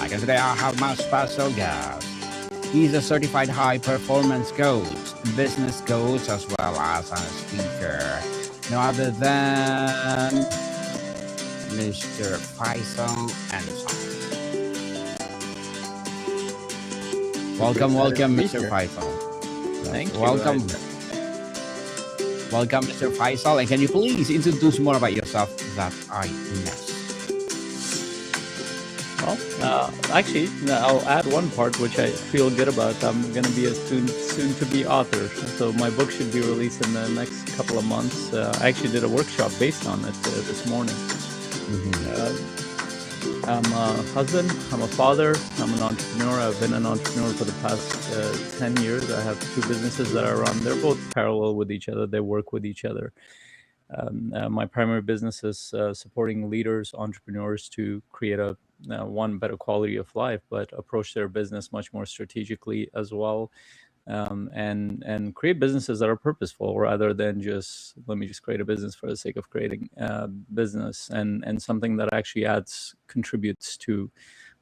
back. And today I have my special guest. He's a certified high performance coach, business coach, as well as a speaker. No other than Mr. Faisal Ensaun. Super excited to Welcome, be Mr. here. Faisal. Thank you. Welcome, Mr. Faisal. And can you please introduce more about yourself that I missed? Actually, I'll add one part which I feel good about. I'm going to be a soon-to-be author, so my book should be released in the next couple of months. I actually did a workshop based on it this morning. I'm a husband, I'm a father, I'm an entrepreneur. I've been an entrepreneur for the past 10 years. I have two businesses that I run. They're both parallel with each other. They work with each other. My primary business is supporting leaders, entrepreneurs to create a one better quality of life, but approach their business much more strategically as well, and create businesses that are purposeful rather than just let me just create a business for the sake of creating business, and something that actually contributes to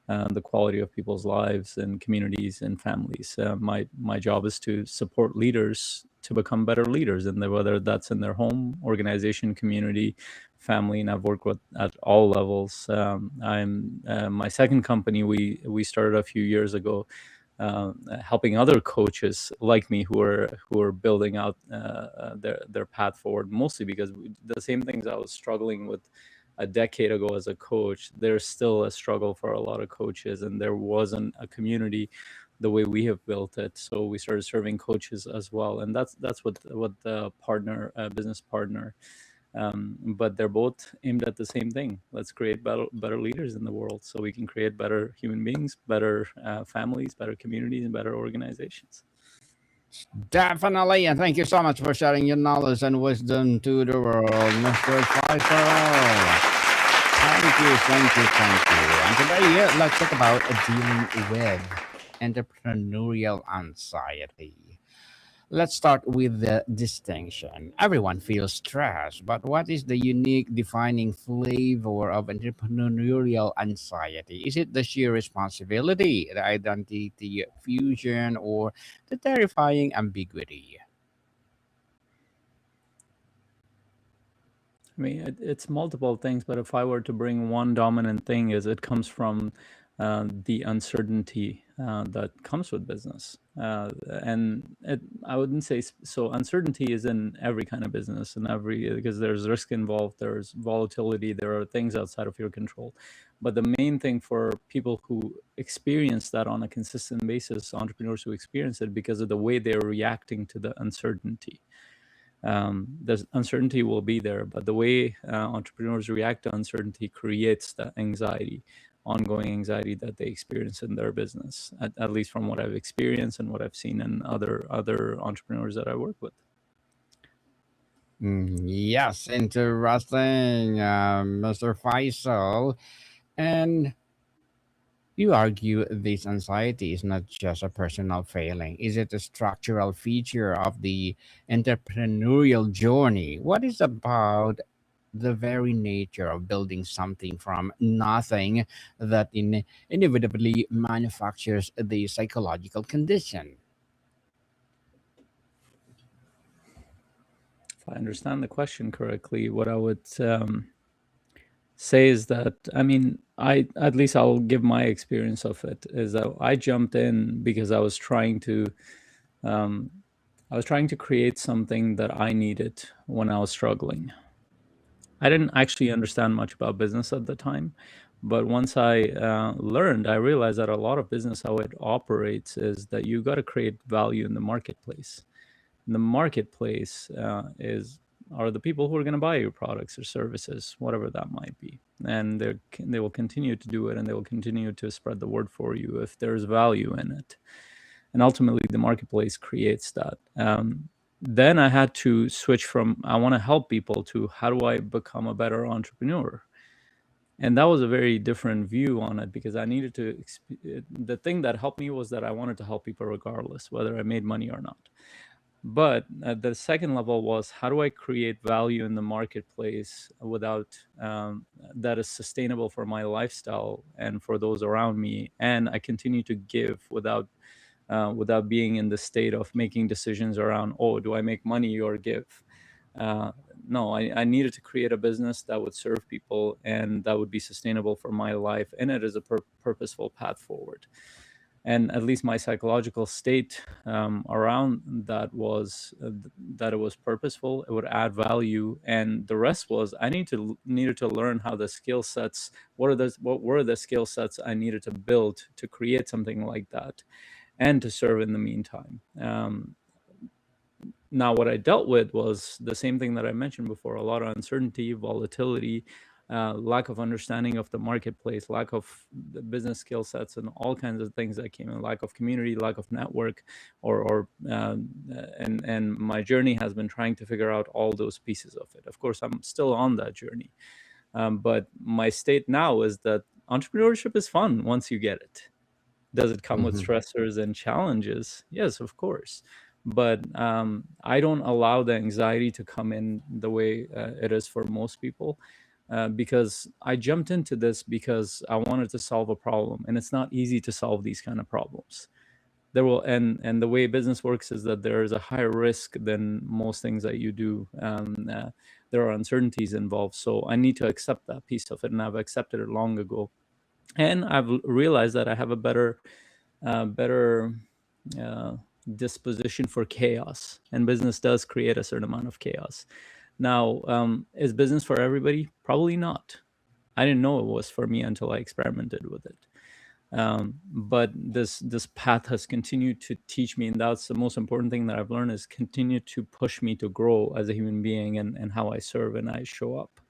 the quality of people's lives and communities and families. My job is to support leaders to become better leaders, and whether that's in their home, organization, community, family, and I've worked with at all levels. I'm my second company we started a few years ago, helping other coaches like me who are building out their path forward, mostly because the same things I was struggling with a decade ago as a coach, there's still a struggle for a lot of coaches, and there wasn't a community the way we have built it. So we started serving coaches as well, and that's what the business partner. But they're both aimed at the same thing. Let's create better leaders in the world, so we can create better human beings, better families, better communities, and better organizations. Definitely, and thank you so much for sharing your knowledge and wisdom to the world, Mr. Faisal. Thank you. And today, let's talk about dealing with entrepreneurial anxiety. Let's start with the distinction. Everyone feels stress, but what is the unique defining flavor of entrepreneurial anxiety? Is it the sheer responsibility, the identity fusion, or the terrifying ambiguity? I mean, it's multiple things, but if I were to bring one dominant thing, is it comes from the uncertainty that comes with business, I wouldn't say so. Uncertainty is in every kind of business, and every because there's risk involved, there's volatility, there are things outside of your control. But the main thing for people who experience that on a consistent basis, entrepreneurs who experience it, because of the way they're reacting to the uncertainty. The uncertainty will be there, but the way entrepreneurs react to uncertainty creates the anxiety, ongoing anxiety that they experience in their business, at least from what I've experienced and what I've seen in other entrepreneurs that I work with. Yes, interesting, Mr. Faisal. And you argue this anxiety is not just a personal failing. Is it a structural feature of the entrepreneurial journey? What is about the very nature of building something from nothing that inevitably manufactures the psychological condition? If I understand the question correctly, what I would say is that, I mean, at least I'll give my experience of it, is that I jumped in because um, I was trying to create something that I needed when I was struggling. I didn't actually understand much about business at the time, but once I learned, I realized that a lot of business, how it operates, is that you got to create value in the marketplace. And the marketplace are the people who are going to buy your products or services, whatever that might be, and they will continue to do it, and they will continue to spread the word for you if there's value in it. And ultimately, the marketplace creates that. Then I had to switch from I want to help people to how do I become a better entrepreneur? And that was a very different view on it, because I needed to. The thing that helped me was that I wanted to help people regardless, whether I made money or not. But the second level was, how do I create value in the marketplace without that is sustainable for my lifestyle and for those around me, and I continue to give without being in the state of making decisions around, oh, do I make money or give? Uh, no, I needed to create a business that would serve people and that would be sustainable for my life, and it is a purposeful path forward. And at least my psychological state around that was that it was purposeful, it would add value, and the rest was I needed to learn how the skill sets, what were the skill sets I needed to build to create something like that and to serve in the meantime. Now, what I dealt with was the same thing that I mentioned before: a lot of uncertainty, volatility, lack of understanding of the marketplace, lack of the business skill sets, and all kinds of things that came in, lack of community, lack of network, and my journey has been trying to figure out all those pieces of it. Of course, I'm still on that journey. But my state now is that entrepreneurship is fun once you get it. Does it come with Hmm. stressors and challenges? Yes, of course. But I don't allow the anxiety to come in the way it is for most people, because I jumped into this because I wanted to solve a problem, and it's not easy to solve these kind of problems. There will and the way business works is that there is a higher risk than most things that you do. There are uncertainties involved, so I need to accept that piece of it, and I've accepted it long ago. And I've realized that I have a better uh, disposition for chaos, and business does create a certain amount of chaos. Now, is business for everybody? Probably not. I didn't know it was for me until I experimented with it. But this path has continued to teach me, and that's the most important thing that I've learned, is continue to push me to grow as a human being, and how I serve and I show up.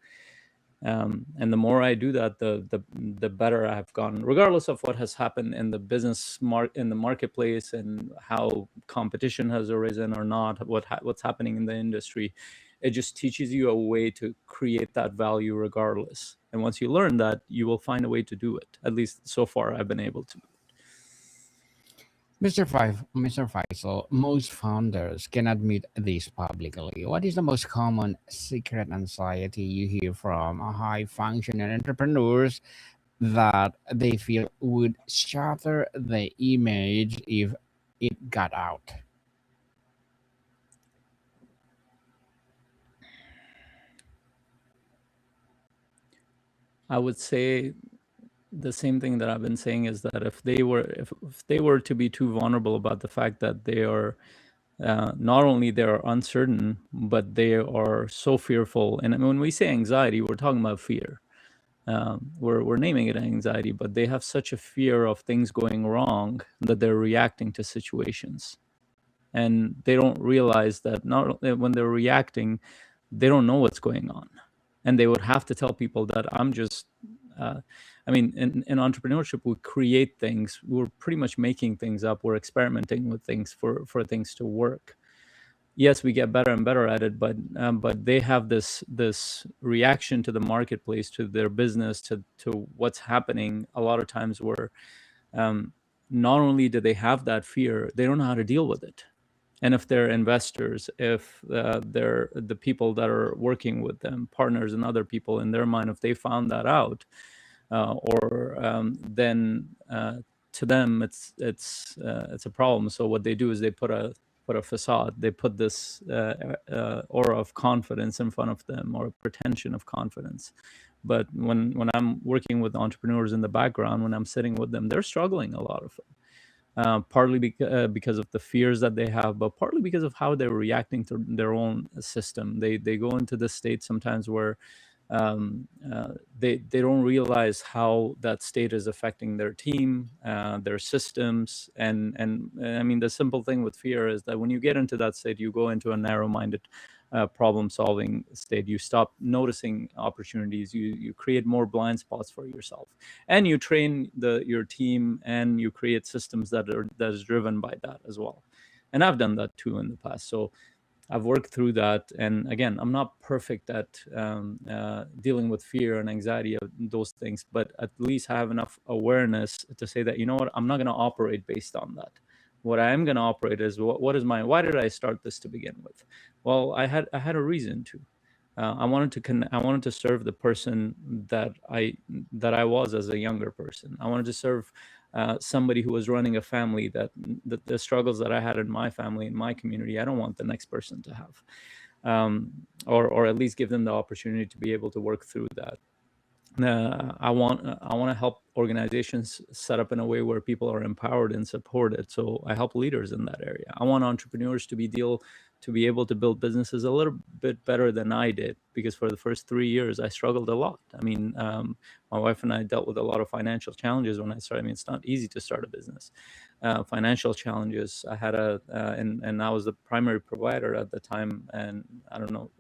And the more I do that, the better I have gotten, regardless of what has happened in the in the marketplace, and how competition has arisen or not, what's happening in the industry. It just teaches you a way to create that value regardless. And once you learn that, you will find a way to do it. At least so far, I've been able to. Mr. Faisal, most founders can admit this publicly. What is the most common secret anxiety you hear from high functioning entrepreneurs that they feel would shatter the image if it got out? I would say the same thing that I've been saying, is that if they were to be too vulnerable about the fact that they are, not only they're uncertain, but they are so fearful. And I mean, when we say anxiety, we're talking about fear. We're naming it anxiety, but they have such a fear of things going wrong that they're reacting to situations, and they don't realize that not when they're reacting, they don't know what's going on, and they would have to tell people that I'm just. Uh, I mean, in entrepreneurship, we create things. We're pretty much making things up. We're experimenting with things for things to work. Yes, we get better and better at it, but they have this reaction to the marketplace, to their business, to what's happening. A lot of times, where um, not only do they have that fear, they don't know how to deal with it. And if they're investors, if they're the people that are working with them, partners and other people, in their mind, if they found that out, or then to them it's a problem. So what they do is they put a facade, they put this aura of confidence in front of them, or a pretension of confidence. But when I'm working with entrepreneurs in the background, when I'm sitting with them, they're struggling, a lot of them, partly because of the fears that they have, but partly because of how they're reacting to their own system. They go into this state sometimes where they don't realize how that state is affecting their team, their systems, and I mean, the simple thing with fear is that when you get into that state, you go into a narrow-minded problem-solving state. You stop noticing opportunities. You create more blind spots for yourself, and you train your team, and you create systems that is driven by that as well. And I've done that too in the past. So I've worked through that. And again, I'm not perfect at dealing with fear and anxiety of those things, but at least I have enough awareness to say that, you know what, I'm not going to operate based on that. What I am going to operate is what is my, why did I start this to begin with? Well, I had a reason to. I wanted to serve the person that I was as a younger person. I wanted to serve somebody who was running a family that the struggles that I had in my family, in my community, I don't want the next person to have, or at least give them the opportunity to be able to work through that. I want to help organizations set up in a way where people are empowered and supported. So I help leaders in that area. I want entrepreneurs to be able to build businesses a little bit better than I did, because for the first 3 years I struggled a lot. I mean, my wife and I dealt with a lot of financial challenges when I started. I mean, it's not easy to start a business. Financial challenges. I had and I was the primary provider at the time. And I don't know.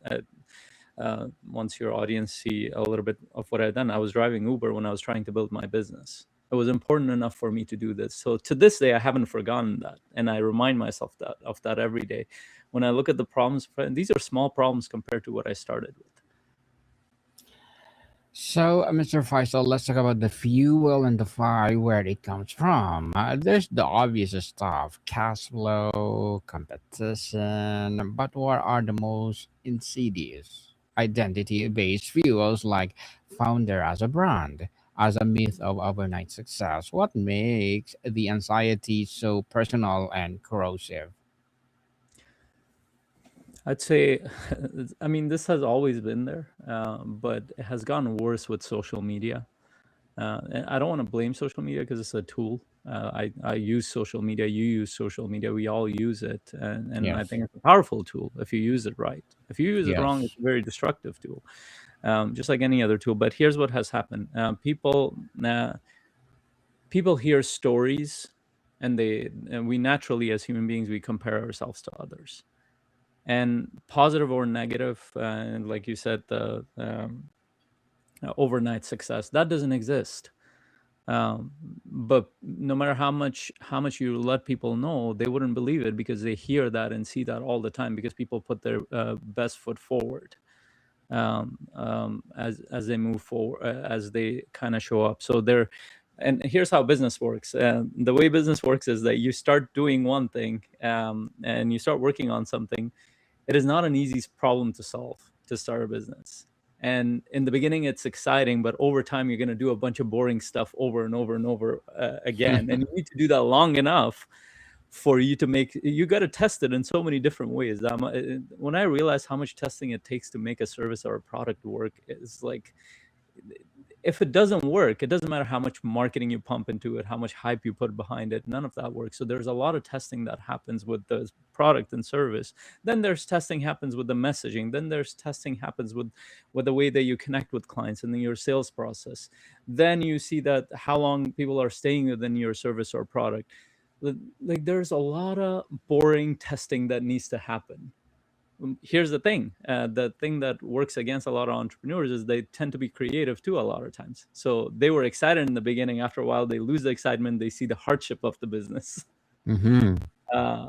Once your audience see a little bit of what I've done, I was driving Uber when I was trying to build my business. It was important enough for me to do this. So to this day, I haven't forgotten that, and I remind myself that every day. When I look at the problems, these are small problems compared to what I started with. So, Mr. Faisal, let's talk about the fuel and the fire, where it comes from. There's the obvious stuff, cash flow, competition, but what are the most insidious identity based fuels like founder as a brand, as a myth of overnight success? What makes the anxiety so personal and corrosive? I'd say, I mean, this has always been there, but it has gotten worse with social media. And I don't want to blame social media because it's a tool. I use social media. You use social media. We all use it, and I Yes, think it's a powerful tool if you use it right. If you use it wrong, it's yes. a very destructive tool, just like any other tool. But here's what has happened: people hear stories, and we naturally, as human beings, we compare ourselves to others, and positive or negative, and like you said, the overnight success, that doesn't exist. But no matter how much you let people know, they wouldn't believe it, because they hear that and see that all the time, because people put their best foot forward, as they move forward, as they kind of show up. So they're And here's how business works. The way business works is that you start doing one thing, and you start working on something. It is not an easy problem to solve, to start a business. And in the beginning, it's exciting, but over time, you're going to do a bunch of boring stuff over and over and over again. And you need to do that long enough for you to you got to test it in so many different ways. When I realized how much testing it takes to make a service or a product work, it's like, if it doesn't work, it doesn't matter how much marketing you pump into it, how much hype you put behind it, none of that works. So there's a lot of testing that happens with the product and service. Then there's testing happens with the messaging. Then there's testing happens with the way that you connect with clients and then your sales process. Then you see that how long people are staying within your service or product. Like, there's a lot of boring testing that needs to happen. Here's the thing that works against a lot of entrepreneurs is they tend to be creative too a lot of times. So they were excited in the beginning. After a while, they lose the excitement. They see the hardship of the business. Mm-hmm.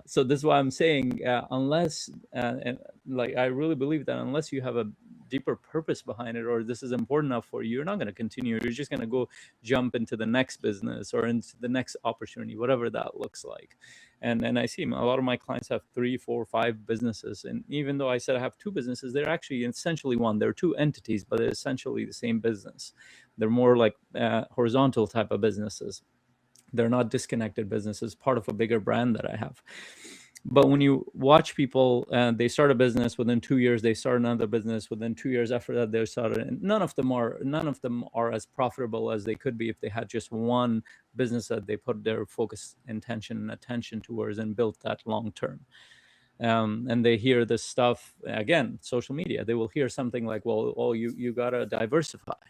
So this is why I'm saying, unless like, I really believe that unless you have a deeper purpose behind it, or this is important enough for you, you're not going to continue. You're just going to go jump into the next business or into the next opportunity, whatever that looks like. And I see a lot of my clients have 3, 4, 5 businesses, and even though I said I have 2 businesses, they're actually essentially one. They're 2 entities, but they're essentially the same business. They're more like horizontal type of businesses. They're not disconnected businesses, part of a bigger brand that I have. But when you watch people, they start a business, within 2 years they start another business, within 2 years after that they started, and none of them are as profitable as they could be if they had just one business that they put their focus, intention, and attention towards, and built that long term. And they hear this stuff again, social media. They will hear something like, well, oh, you gotta diversify.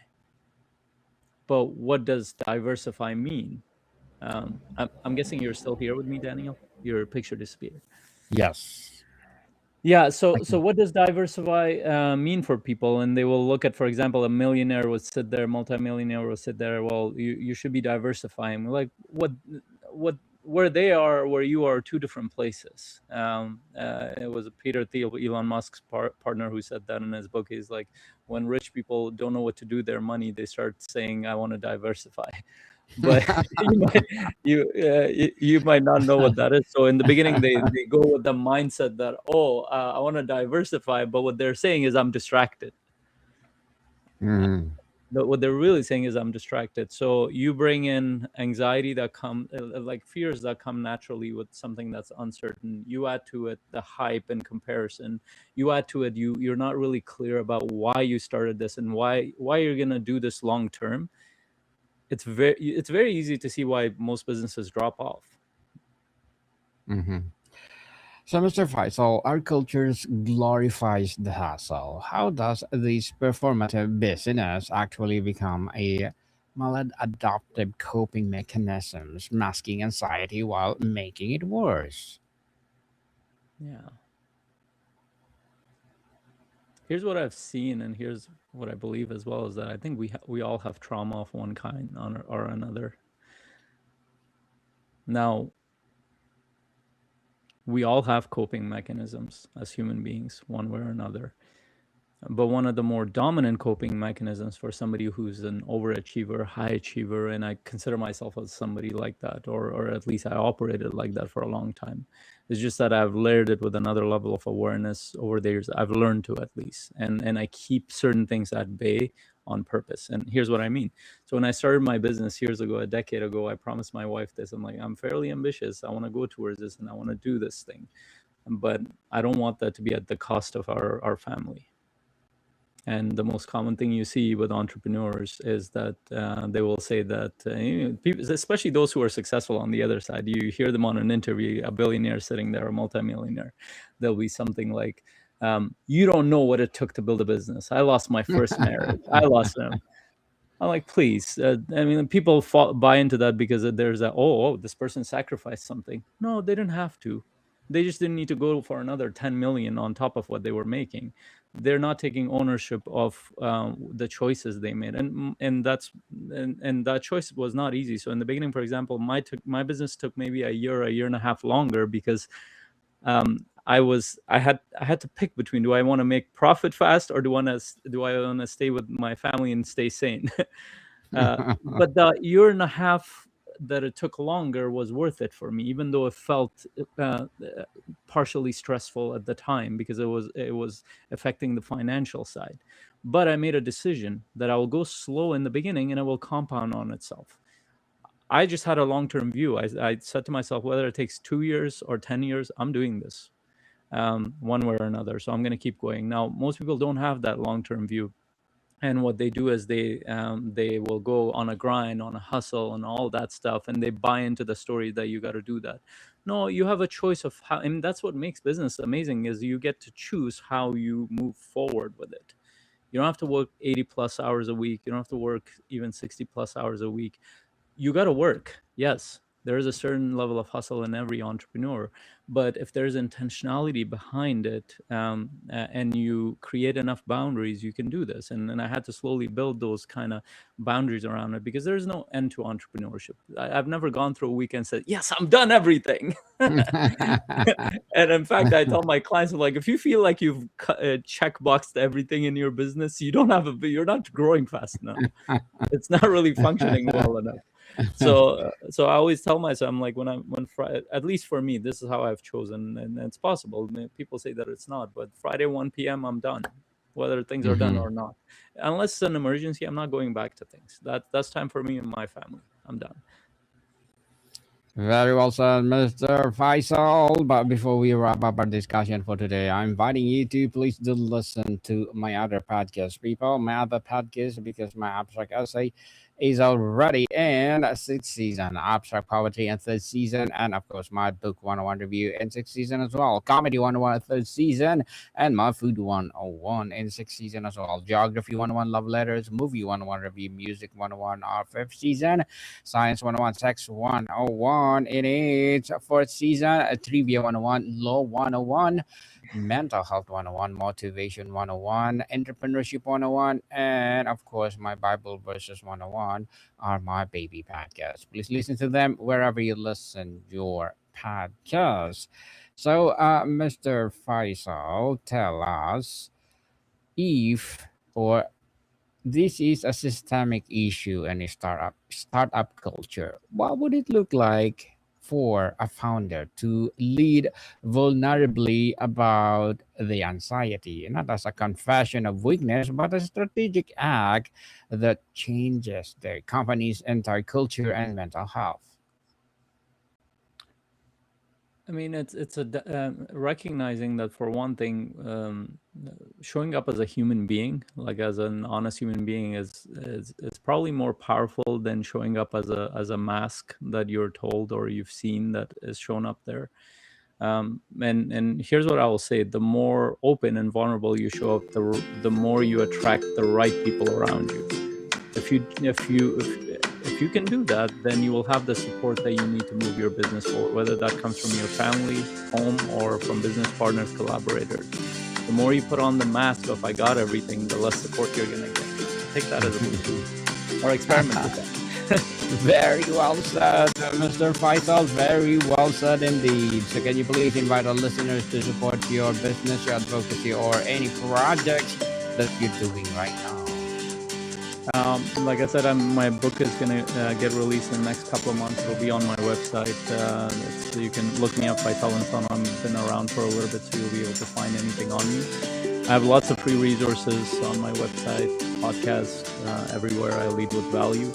But what does diversify mean? I'm guessing you're still here with me, Daniel. Your picture disappeared. Yes. Yeah. I So can. what does diversify mean for people? And they will look at, for example, a millionaire would sit there, multimillionaire would sit there. Well, you should be diversifying. Like, where they are, where you are, 2 different places. It was Peter Thiel, Elon Musk's partner, who said that in his book. He's like, when rich people don't know what to do with their money, they start saying, "I want to diversify." but you might you might not know what that is. So in the beginning, they go with the mindset that, oh, I want to diversify, but what they're saying is I'm distracted. Mhm. What they're really saying is I'm distracted. So you bring in anxiety that come like fears that come naturally with something that's uncertain. You add to it the hype and comparison. You add to it you're not really clear about why you started this and why you're gonna do this long term. It's very easy to see why most businesses drop off. Mhm. So, Mr. Faisal, our culture glorifies the hustle. How does this performative business actually become a maladaptive coping mechanisms, masking anxiety while making it worse? Yeah. Here's what I've seen, and here's what I believe as well, is that I think we all have trauma of one kind or another. Now, we all have coping mechanisms as human beings, one way or another. But one of the more dominant coping mechanisms for somebody who's an overachiever, high achiever, and I consider myself as somebody like that, or at least I operated like that for a long time. It's just that I've layered it with another level of awareness over the years. I've learned to, at least, and I keep certain things at bay on purpose. And here's what I mean. So when I started my business years ago, a decade ago, I promised my wife this. I'm like, I'm fairly ambitious. I want to go towards this, and I want to do this thing, but I don't want that to be at the cost of our family. And the most common thing you see with entrepreneurs is that they will say that people, especially those who are successful on the other side, you hear them on an interview, a billionaire sitting there, a multimillionaire, there'll be something like, you don't know what it took to build a business. I lost my first marriage. I lost them. I'm like, please. I mean, people buy into that because there's a, this person sacrificed something. No, they didn't have to. They just didn't need to go for another 10 million on top of what they were making. They're not taking ownership of the choices they made, and that choice was not easy. So in the beginning, for example, my business took maybe a year and a half longer because I had to pick between, do I want to make profit fast, or do I want to stay with my family and stay sane? But the year and a half that it took longer was worth it for me, even though it felt partially stressful at the time because it was affecting the financial side. But I made a decision that I will go slow in the beginning and it will compound on itself. I just had a long-term view. I said to myself, whether it takes 2 years or 10 years, I'm doing this one way or another. So I'm going to keep going. Now, most people don't have that long-term view, and what they do is they will go on a grind, on a hustle, and all that stuff, and they buy into the story that you got to do that. No, you have a choice of how, and that's what makes business amazing, is you get to choose how you move forward with it. You don't have to work 80 plus hours a week. You don't have to work even 60 plus hours a week. You got to work. Yes, there is a certain level of hustle in every entrepreneur, but if there's intentionality behind it, and you create enough boundaries, you can do this. And I had to slowly build those kind of boundaries around it, because there's no end to entrepreneurship. I've never gone through a week and said, yes, I'm done everything. And in fact, I tell my clients, I'm like, if you feel like you've checkboxed everything in your business, you're not growing fast enough. It's not really functioning well enough. So I always tell myself, I'm like, when Friday, at least for me, this is how I've chosen, and it's possible. I mean, people say that it's not, but Friday 1 p.m. I'm done, whether things are done Mhm. or not. Unless it's an emergency, I'm not going back to things. That's time for me and my family. I'm done. Very well said, Mr. Faisal. But before we wrap up our discussion for today, I'm inviting you to please do listen to my other podcast, people. My other podcast, because my abstract essay is already in sixth season, abstract poetry in third season, and of course my book 101 review in sixth season as well, comedy 101 third season, and my food 101 in sixth season as well, geography 101 love letters, movie 101 review, music 101 our fifth season, Science 101, Sex 101 in its fourth season, Trivia 101, Law 101, Mental Health 101, Motivation 101, Entrepreneurship 101, and of course, my Bible Verses 101 are my baby podcasts. Please listen to them wherever you listen your podcasts. So, Mr. Faisal, tell us if or this is a systemic issue in a startup culture. What would it look like for a founder to lead vulnerably about the anxiety, not as a confession of weakness, but a strategic act that changes their company's entire culture and mental health? I mean, recognizing that for one thing, showing up as a human being, like as an honest human being, is probably more powerful than showing up as a mask that you're told or you've seen that is shown up there. And here's what I will say: the more open and vulnerable you show up, the more you attract the right people around you. If you can do that, then you will have the support that you need to move your business forward, whether that comes from your family, home, or from business partners, collaborators. The more you put on the mask of "I got everything," the less support you're gonna get. Take that as a boost, or experiment with that. Very well said, Mr. Faisal. Very well said indeed. So, can you please invite our listeners to support your business, your advocacy, or any projects that you're doing right now? Like I said, my book is going to get released in the next couple of months. It'll be on my website. You can look me up, Faisal Ensaun. I've been around for a little bit, so you'll be able to find anything on me. I have lots of free resources on my website, podcast, everywhere. I lead with value.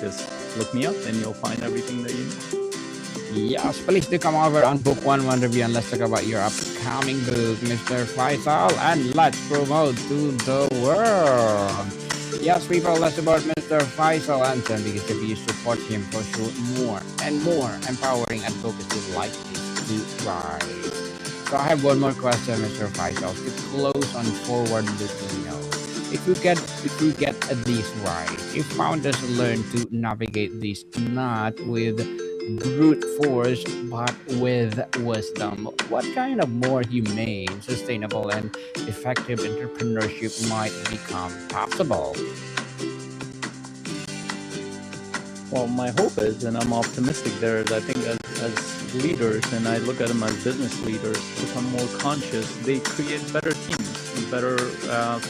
Just look me up and you'll find everything that you need. Yes, please do come over on Book One Review and let's talk about your upcoming book, Mr. Faisal, and let's promote to the world. Yes, people, let's support Mr. Faisal Ensaun because if you support him for sure, more and more empowering advocacy like this to rise. So I have one more question, Mr. Faisal, to close on forward-looking note. If we get this right, if founders learn to navigate this not with brute force but with wisdom, what kind of more humane, sustainable, and effective entrepreneurship might become possible? Well, my hope is, and I'm optimistic there, is I think as leaders, and I look at them as business leaders, become more conscious, they create better teams, better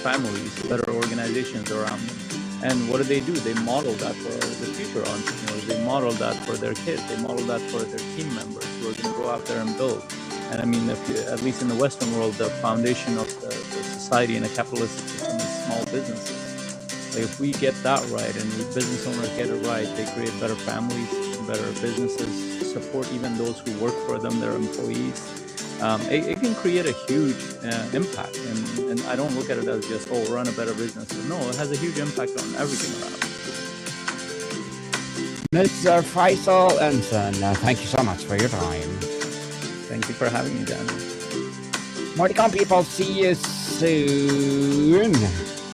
families, better organizations around them. And what do? They model that for the future entrepreneurs. They model that for their kids. They model that for their team members who are going to go out there and build. And I mean, at least in the Western world, the foundation of the society in a capitalistic system is small businesses. Like if we get that right and we business owners get it right, they create better families, better businesses, support even those who work for them, their employees. It can create a huge impact. And I don't look at it as just, run a better business. No, it has a huge impact on everything around. Mr. Faisal Ensaun, thank you so much for your time. Thank you for having me, Dan. More to come, people. See you soon.